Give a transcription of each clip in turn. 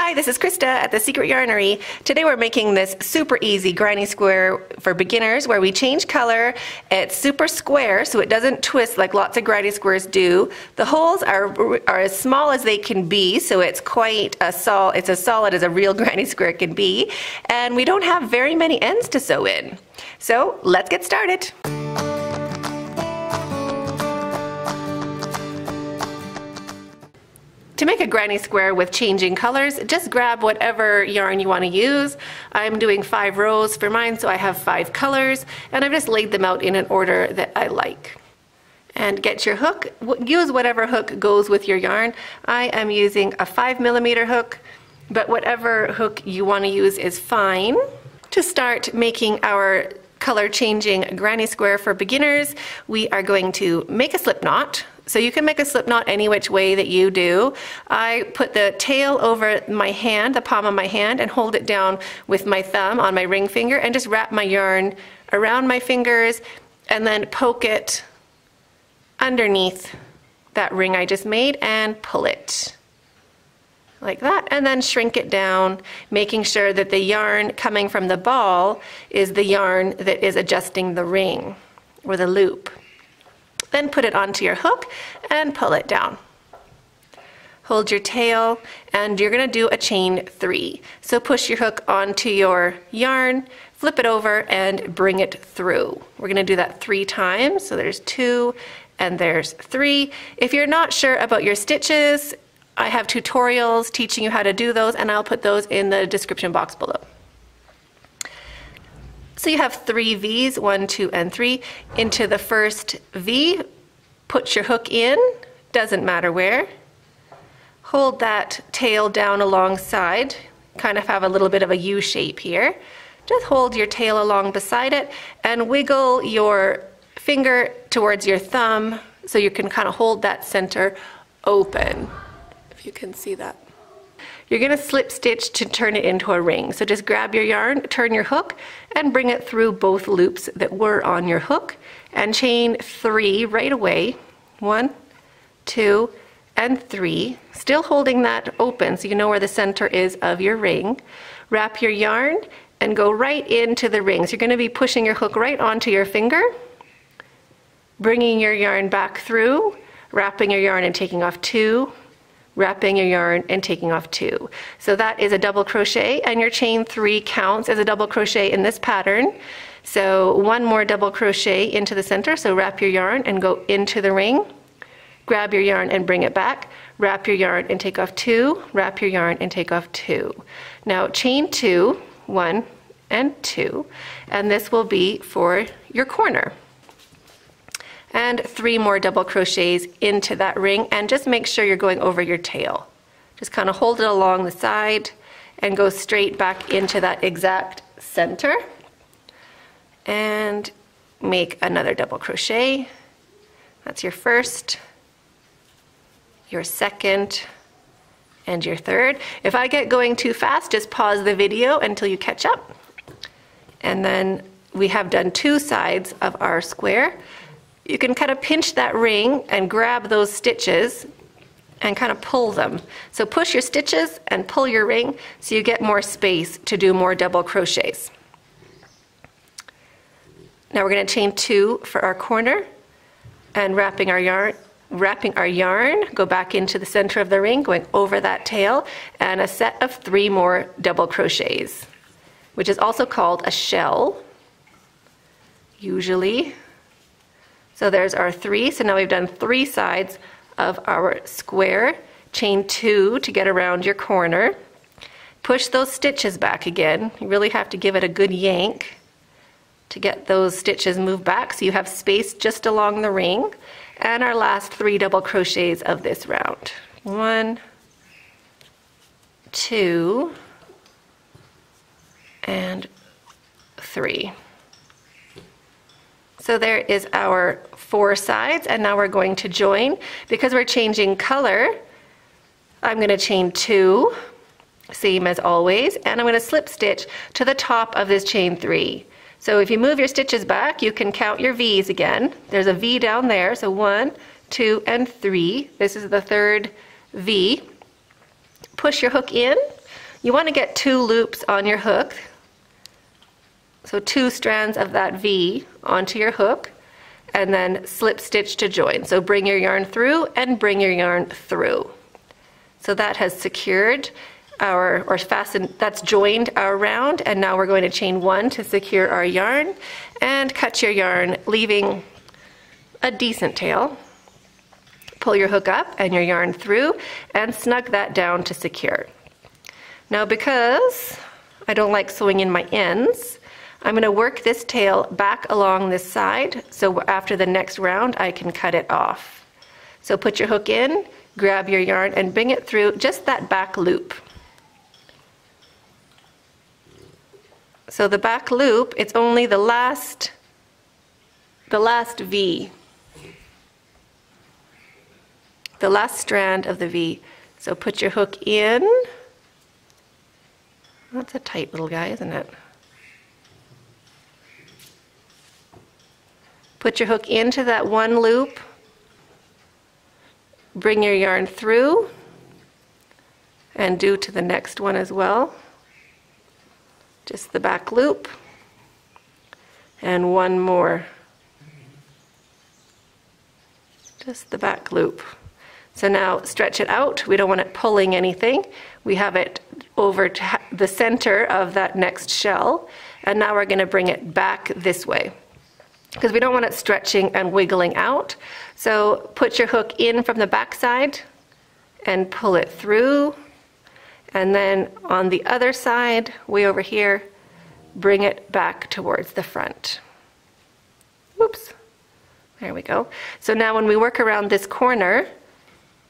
Hi, this is Krista at The Secret Yarnery. Today we're making this super easy granny square for beginners where we change color. It's super square so it doesn't twist like lots of granny squares do. The holes are as small as they can be, so it's quite it's as solid as a real granny square can be. And we don't have very many ends to sew in. So let's get started. To make a granny square with changing colors, just grab whatever yarn you want to use. I'm doing 5 rows for mine, so I have 5 colors, and I've just laid them out in an order that I like. And get your hook. Use whatever hook goes with your yarn. I am using a 5mm hook, but whatever hook you want to use is fine. To start making our color changing granny square for beginners, we are going to make a slip knot. So you can make a slip knot any which way that you do. I put the tail over my hand, the palm of my hand, and hold it down with my thumb on my ring finger and just wrap my yarn around my fingers and then poke it underneath that ring I just made and pull it like that, and then shrink it down, making sure that the yarn coming from the ball is the yarn that is adjusting the ring or the loop. Then put it onto your hook and pull it down. Hold your tail and you're going to do a chain 3. So push your hook onto your yarn, flip it over and bring it through. We're going to do that 3 times. So there's 2 and there's 3. If you're not sure about your stitches, I have tutorials teaching you how to do those, and I'll put those in the description box below. So you have 3 V's, 1, 2, and 3. Into the first V, put your hook in, doesn't matter where. Hold that tail down alongside, kind of have a little bit of a U shape here. Just hold your tail along beside it and wiggle your finger towards your thumb so you can kind of hold that center open, if you can see that. You're going to slip stitch to turn it into a ring. So just grab your yarn, turn your hook, and bring it through both loops that were on your hook, and chain 3 right away. 1, 2, and 3. Still holding that open so you know where the center is of your ring. Wrap your yarn and go right into the ring. So you're going to be pushing your hook right onto your finger, bringing your yarn back through, wrapping your yarn and taking off 2, wrapping your yarn and taking off 2. So that is a double crochet, and your chain 3 counts as a double crochet in this pattern. So 1 more double crochet into the center, so wrap your yarn and go into the ring, grab your yarn and bring it back, wrap your yarn and take off 2, wrap your yarn and take off 2. Now chain 2, 1 and 2, and this will be for your corner. And 3 more double crochets into that ring, and just make sure you're going over your tail. Just kind of hold it along the side and go straight back into that exact center, and make another double crochet. That's your first, your second, and your third. If I get going too fast, just pause the video until you catch up. And then we have done 2 sides of our square. You can kind of pinch that ring and grab those stitches and kind of pull them. So push your stitches and pull your ring so you get more space to do more double crochets. Now we're going to chain 2 for our corner, and wrapping our yarn, go back into the center of the ring, going over that tail, and a set of 3 more double crochets, which is also called a shell, usually. So there's our 3. So now we've done 3 sides of our square. Chain 2 to get around your corner. Push those stitches back again. You really have to give it a good yank to get those stitches moved back so you have space just along the ring. And our last 3 double crochets of this round. 1, 2, and 3. So there is our 4 sides, and now we're going to join. Because we're changing color, I'm going to chain 2, same as always, and I'm going to slip stitch to the top of this chain 3. So if you move your stitches back, you can count your V's again. There's a V down there, so 1, 2, and 3. This is the 3rd V. Push your hook in, You want to get 2 loops on your hook. So 2 strands of that V onto your hook, and then slip stitch to join. So bring your yarn through and bring your yarn through. So that has secured our, or fastened, that's joined our round, and now we're going to chain 1 to secure our yarn and cut your yarn, leaving a decent tail. Pull your hook up and your yarn through and snug that down to secure. Now because I don't like sewing in my ends, I'm going to work this tail back along this side, so after the next round I can cut it off. So put your hook in, grab your yarn and bring it through just that back loop. So the back loop, it's only the last V. The last strand of the V. So put your hook in. That's a tight little guy, isn't it? Put your hook into that one loop, bring your yarn through, and do to the next one as well. Just the back loop, and one more. Just the back loop. So now stretch it out. We don't want it pulling anything. We have it over to the center of that next shell, and now we're going to bring it back this way, because we don't want it stretching and wiggling out. So put your hook in from the back side and pull it through. And then on the other side, way over here, bring it back towards the front. Whoops. There we go. So now when we work around this corner,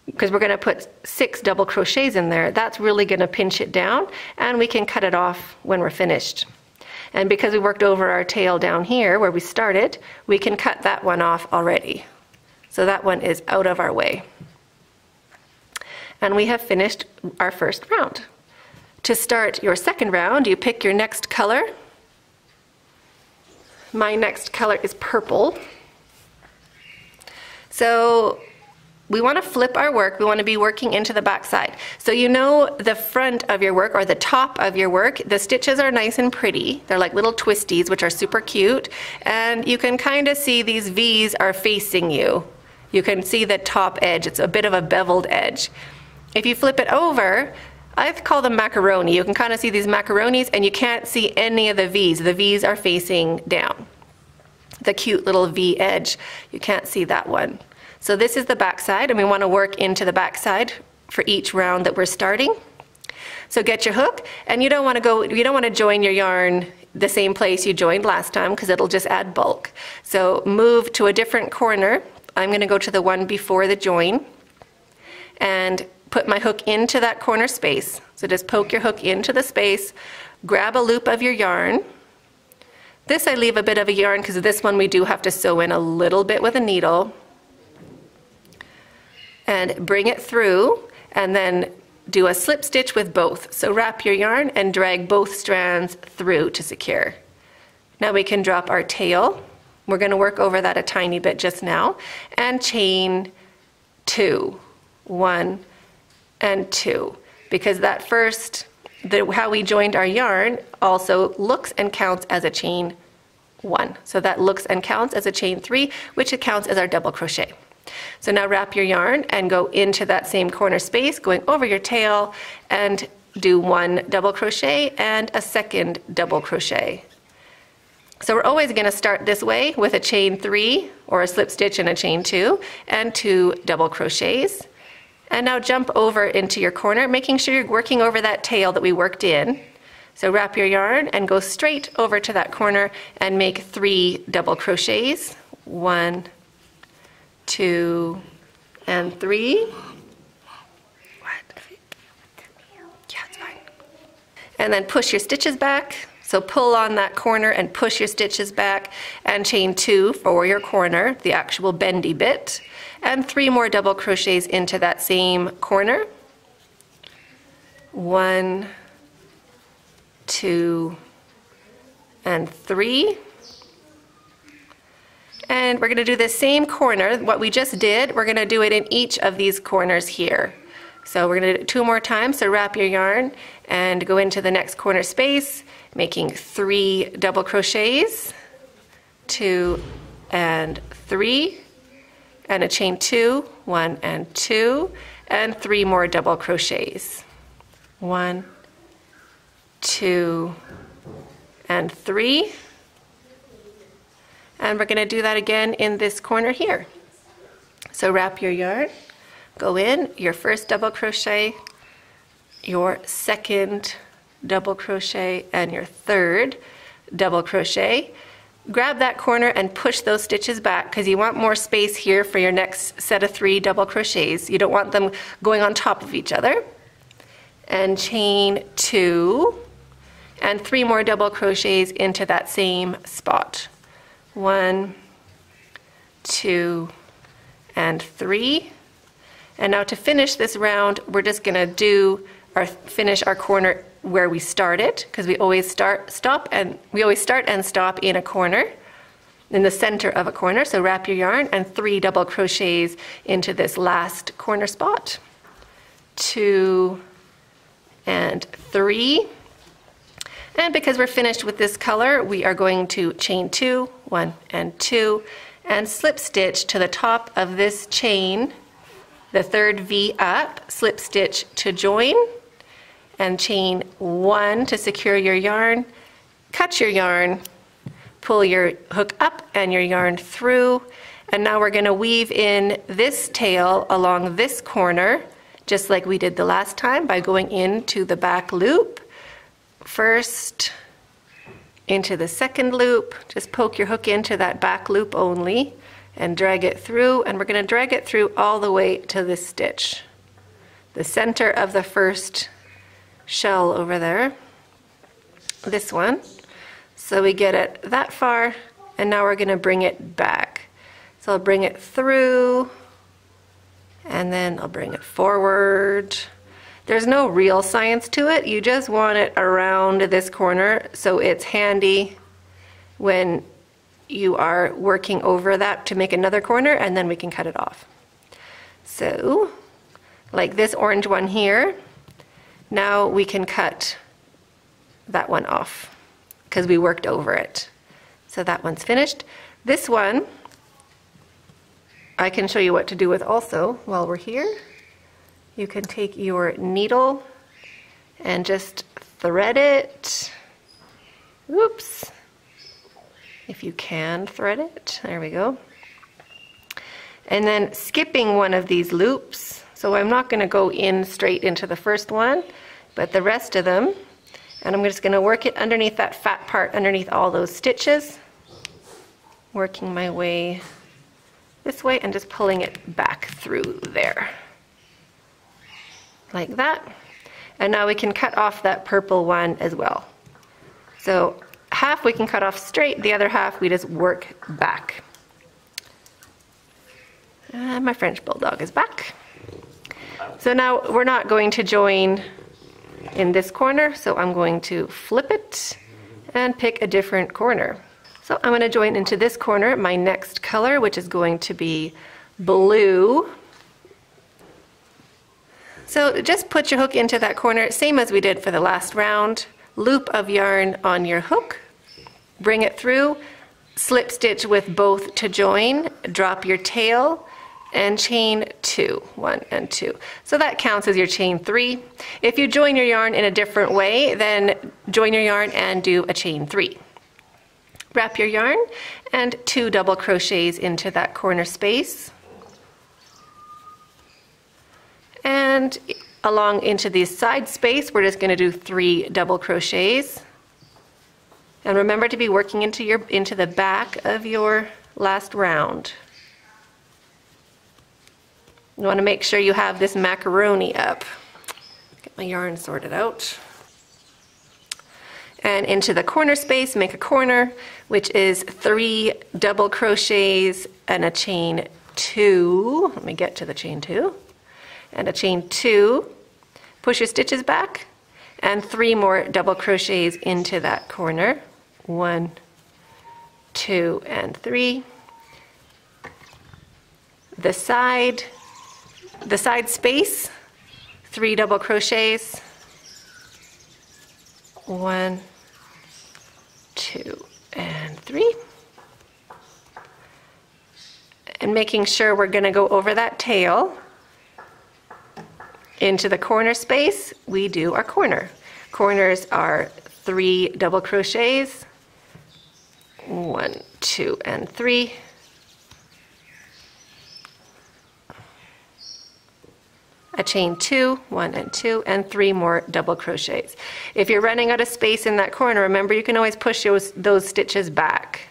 because we're going to put 6 double crochets in there, that's really going to pinch it down, and we can cut it off when we're finished. And because we worked over our tail down here where we started, we can cut that one off already. So that one is out of our way. And we have finished our first round. To start your second round, you pick your next color. My next color is purple. So we want to flip our work. We want to be working into the back side. So you know the front of your work, or the top of your work, the stitches are nice and pretty. They're like little twisties, which are super cute. And you can kind of see these V's are facing you. You can see the top edge. It's a bit of a beveled edge. If you flip it over, I call them macaroni. You can kind of see these macaronis, and you can't see any of the V's. The V's are facing down. The cute little V edge, you can't see that one. So this is the back side, and we want to work into the back side for each round that we're starting. So get your hook, and you don't want to join your yarn the same place you joined last time, because it'll just add bulk. So move to a different corner. I'm going to go to the one before the join and put my hook into that corner space. So just poke your hook into the space, grab a loop of your yarn. This I leave a bit of a yarn because this one we do have to sew in a little bit with a needle. And bring it through, and then do a slip stitch with both. So wrap your yarn and drag both strands through to secure. Now we can drop our tail. We're going to work over that a tiny bit just now, and chain 2, 1 and 2, because that first, how we joined our yarn also looks and counts as a chain 1. So that looks and counts as a chain 3, which counts as our double crochet. So now wrap your yarn and go into that same corner space, going over your tail, and do 1 double crochet and a second double crochet. So we're always going to start this way with a chain 3 or a slip stitch and a chain 2 and 2 double crochets. And now jump over into your corner, making sure you're working over that tail that we worked in. So wrap your yarn and go straight over to that corner and make 3 double crochets. 1, 2, and 3. What? Yeah, it's fine. And then push your stitches back. So pull on that corner and push your stitches back, and chain 2 for your corner, the actual bendy bit, and 3 more double crochets into that same corner. 1, 2, and 3. And we're going to do the same corner, what we just did, we're going to do it in each of these corners here. So we're going to do it 2 more times. So wrap your yarn and go into the next corner space, making 3 double crochets, 2 and 3, and a chain 2, 1 and 2, and 3 more double crochets. 1, 2, and 3. And we're going to do that again in this corner here. So wrap your yarn, go in your first double crochet, your second double crochet, and your third double crochet. Grab that corner and push those stitches back because you want more space here for your next set of 3 double crochets. You don't want them going on top of each other. And chain 2 and 3 more double crochets into that same spot. 1, 2, and 3. And now to finish this round, we're just going to finish our corner where we started, because we always start and stop in a corner, in the center of a corner. So wrap your yarn and 3 double crochets into this last corner spot. 2 and 3. And because we're finished with this color, we are going to chain 2, 1 and 2, and slip stitch to the top of this chain, the third V up, slip stitch to join, and chain 1 to secure your yarn, cut your yarn, pull your hook up and your yarn through, and now we're going to weave in this tail along this corner, just like we did the last time, by going into the back loop. First into the second loop, just poke your hook into that back loop only and drag it through, and we're going to drag it through all the way to this stitch, the center of the first shell over there, this one. So we get it that far, and now we're going to bring it back. So I'll bring it through, and then I'll bring it forward. There's no real science to it. You just want it around this corner so it's handy when you are working over that to make another corner, and then we can cut it off. So, like this orange one here, now we can cut that one off because we worked over it. So that one's finished. This one, I can show you what to do with also while we're here. You can take your needle and just thread it. Whoops. If you can thread it, there we go. And then skipping one of these loops. So I'm not going to go in straight into the first one, but the rest of them. And I'm just going to work it underneath that fat part, underneath all those stitches. Working my way this way and just pulling it back through there. Like that. And now we can cut off that purple one as well. So half we can cut off straight, the other half we just work back. My French bulldog is back. So now we're not going to join in this corner, so I'm going to flip it and pick a different corner. So I'm going to join into this corner, my next color, which is going to be blue. So just put your hook into that corner, same as we did for the last round. Loop of yarn on your hook, bring it through, slip stitch with both to join, drop your tail, and chain 2, 1 and 2. So that counts as your chain 3. If you join your yarn in a different way, then join your yarn and do a chain 3. Wrap your yarn and 2 double crochets into that corner space. And along into the side space, we're just going to do 3 double crochets. And remember to be working into the back of your last round. You want to make sure you have this macaroni up. Get my yarn sorted out. And into the corner space, make a corner, which is 3 double crochets and a chain 2. Let me get to the chain 2. And a chain 2, push your stitches back, and 3 more double crochets into that corner. 1, 2, and 3. The side space, 3 double crochets, 1, 2, and 3. And making sure we're going to go over that tail. Into the corner space, we do our corner. Corners are 3 double crochets, 1, 2, and 3. A chain 2, 1 and 2, and 3 more double crochets. If you're running out of space in that corner, remember you can always push those stitches back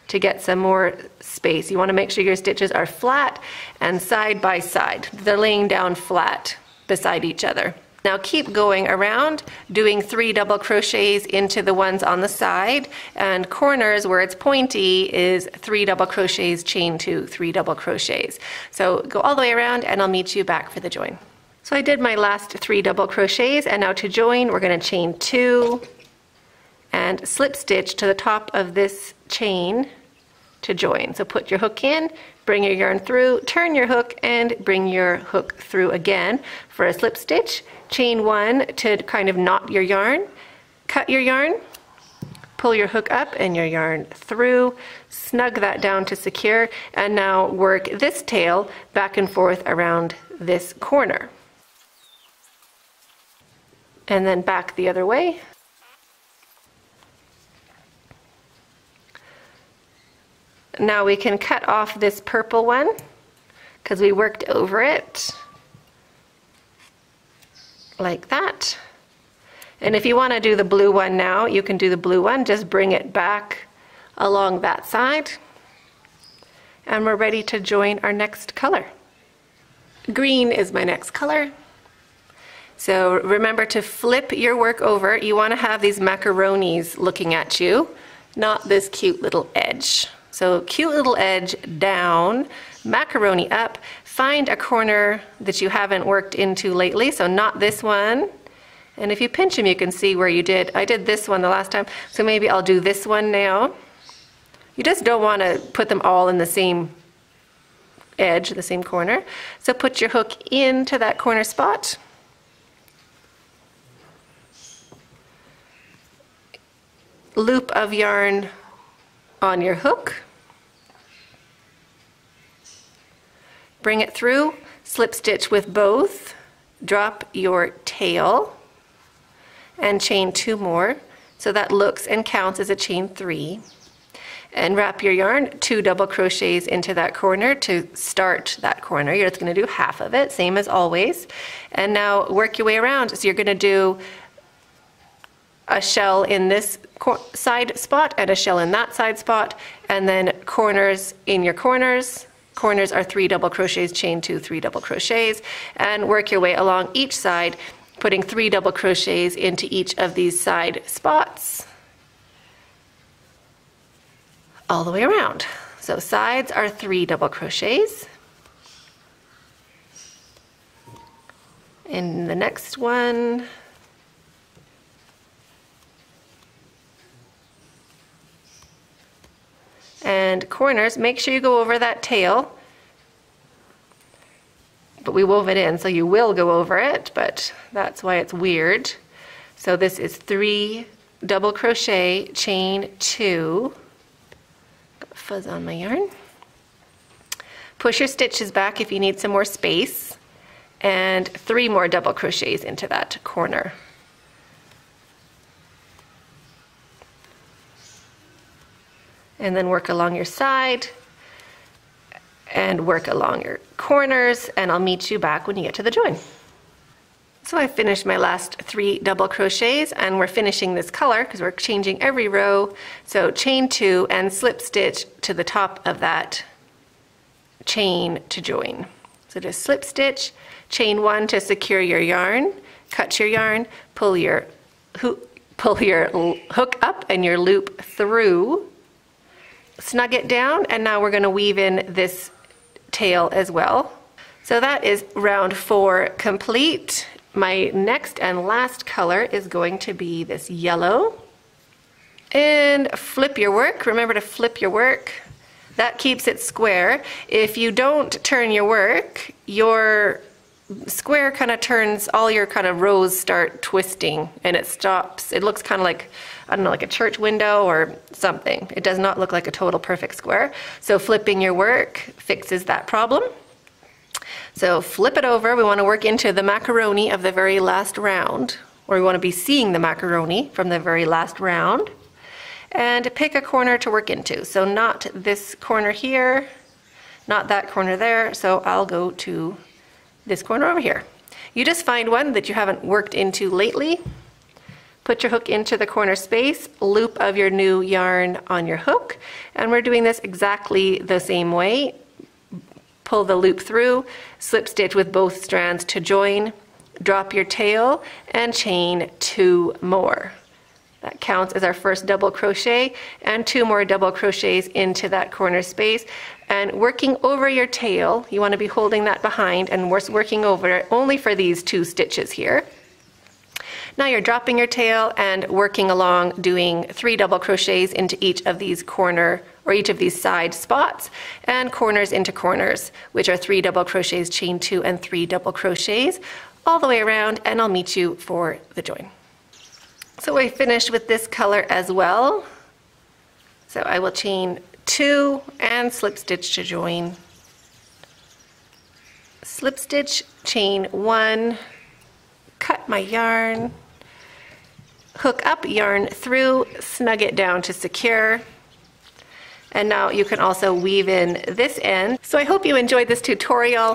to get some more space. You want to make sure your stitches are flat and side by side. They're laying down flat beside each other. Now keep going around, doing 3 double crochets into the ones on the side, and corners where it's pointy is 3 double crochets, chain 2, 3 double crochets. So go all the way around and I'll meet you back for the join. So I did my last 3 double crochets, and now to join we're going to chain 2 and slip stitch to the top of this chain to join. So put your hook in, bring your yarn through, turn your hook, and bring your hook through again for a slip stitch. Chain 1 to kind of knot your yarn, cut your yarn, pull your hook up and your yarn through, snug that down to secure, and now work this tail back and forth around this corner. And then back the other way. Now we can cut off this purple one because we worked over it like that. And if you want to do the blue one now, you can do the blue one. Just bring it back along that side. And we're ready to join our next color. Green is my next color. So remember to flip your work over. You want to have these macaronis looking at you, not this cute little edge. So cute little edge down, macaroni up, find a corner that you haven't worked into lately, so not this one. And if you pinch them, you can see where you did. I did this one the last time, so maybe I'll do this one now. You just don't want to put them all in the same edge, the same corner. So put your hook into that corner spot. Loop of yarn on your hook. Bring it through, slip stitch with both, drop your tail, and chain 2 more. So that looks and counts as a chain 3. And wrap your yarn 2 double crochets into that corner to start that corner. You're just going to do half of it, same as always. And now work your way around. So you're going to do a shell in this side spot and a shell in that side spot, and then corners in your corners. Corners are 3 double crochets, chain 2, 3 double crochets, and work your way along each side, putting 3 double crochets into each of these side spots all the way around. So sides are 3 double crochets. In the next one, and corners, make sure you go over that tail, but we wove it in, so you will go over it, but that's why it's weird. So this is 3 double crochet, chain 2, got fuzz on my yarn. Push your stitches back if you need some more space, and 3 more double crochets into that corner. And then work along your side and work along your corners, and I'll meet you back when you get to the join. So I finished my last 3 double crochets, and we're finishing this color because we're changing every row. So chain 2 and slip stitch to the top of that chain to join. So just slip stitch, chain 1 to secure your yarn, cut your yarn, pull your hook up and your loop through, snug it down, and now we're going to weave in this tail as well. So that is round 4 complete. My next and last color is going to be this yellow. And flip your work. Remember to flip your work. That keeps it square. If you don't turn your work, your square kind of turns, all your kind of rows start twisting and it stops. It looks kind of like, I don't know, like a church window or something. It does not look like a total perfect square. So flipping your work fixes that problem. So flip it over. We want to work into the macaroni of the very last round, or we want to be seeing the macaroni from the very last round. And pick a corner to work into. So not this corner here, not that corner there. So I'll go to this corner over here. You just find one that you haven't worked into lately. Put your hook into the corner space, loop of your new yarn on your hook, and we're doing this exactly the same way. Pull the loop through, slip stitch with both strands to join, drop your tail, and chain 2 more. That counts as our first double crochet, and 2 more double crochets into that corner space. And working over your tail, you want to be holding that behind and working over it only for these 2 stitches here. Now you're dropping your tail and working along, doing 3 double crochets into each of these corner or each of these side spots, and corners into corners, which are 3 double crochets, chain 2, and 3 double crochets all the way around, and I'll meet you for the join. So we finished with this color as well. So I will chain 2 and slip stitch to join. Slip stitch, chain 1, cut my yarn, hook up, yarn through, snug it down to secure. And now you can also weave in this end. So I hope you enjoyed this tutorial.